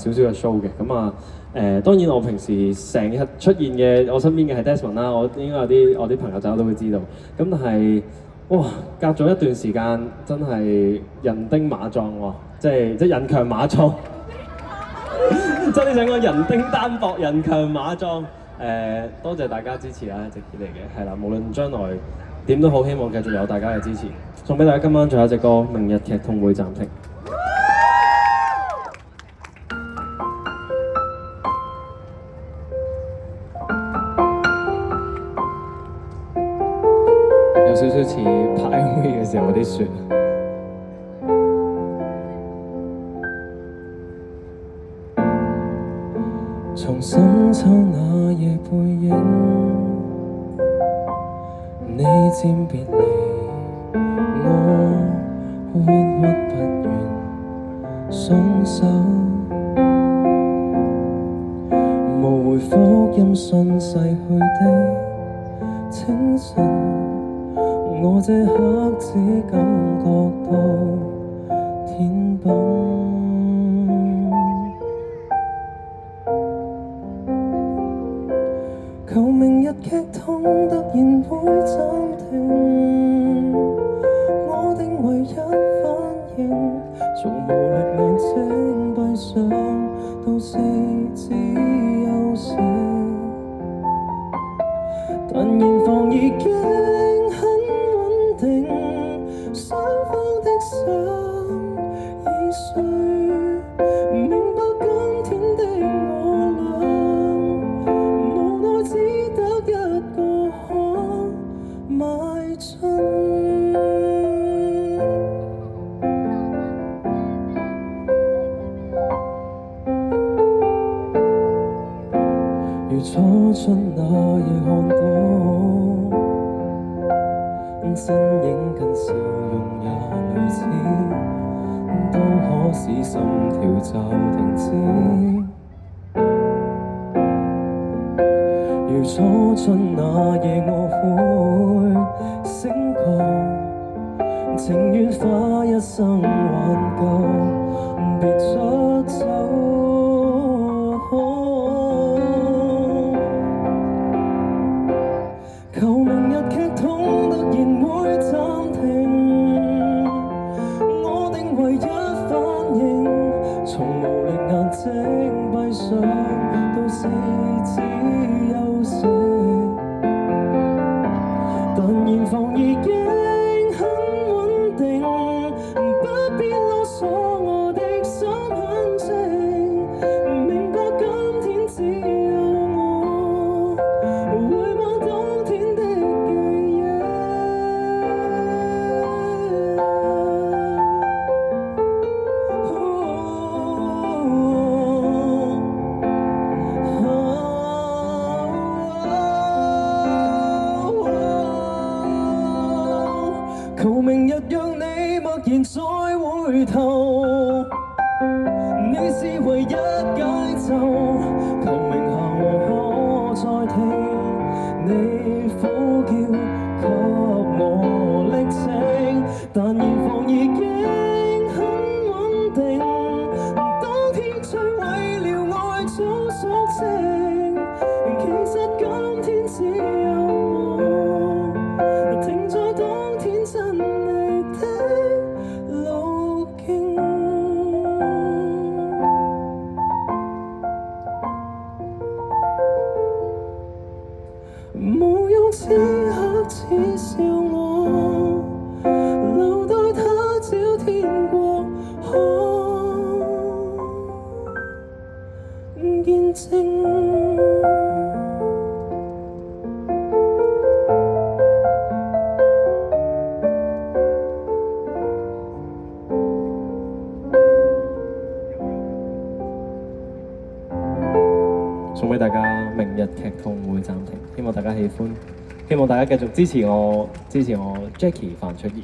少少嘅 show 嘅，咁啊當然我平時成日出現嘅，我身邊嘅係 Desmond 啦，我應該我啲朋友仔都會知道。咁但係哇，隔咗一段時間，真係人丁馬壯喎，即係人強馬壯，即係你想講人丁單薄，人強馬壯。多謝大家支持啦，一直以嚟嘅係啦，無論將來點都好，希望繼續有大家嘅支持。送俾大家今晚最後一隻歌《明日劇痛會暫停》。有少少似拍 MV 嘅時候嗰啲雪。從深秋那夜背影，你漸別離，我鬱鬱不願鬆手，無回覆音訊逝去的清晨，我這刻只感覺到天崩。求明日劇痛突然會暫停，我定唯一反應，從無力眼睛閉上到四肢休息，但現況已經很穩定，雙方的心已碎，明白今天的我倆無奈只得一個可邁進。如初春那夜看到身影跟笑容也類似，都可使心跳驟停止。如初春那夜我會醒覺，情願花一生挽救，別出走。求明日劇痛突然會暫停，我定唯一反應，從無力眼睛閉上到四肢休息，但現況已經很穩定，不必囉嗦，我的心很靜，明白今天只有我回望當天的記憶。求明日讓你默然再回頭，你是唯一解咒。求明夏我可再聽你呼叫，給我歷程，但現況已經很穩定，當天摧毀了愛中屬性，其實今天只有我停在當天真理的路徑。無用此刻恥笑我，留待他朝天國可見證。送俾大家《明日劇痛會暫停》，希望大家喜歡，希望大家繼續支持我 Jackie 范卓賢。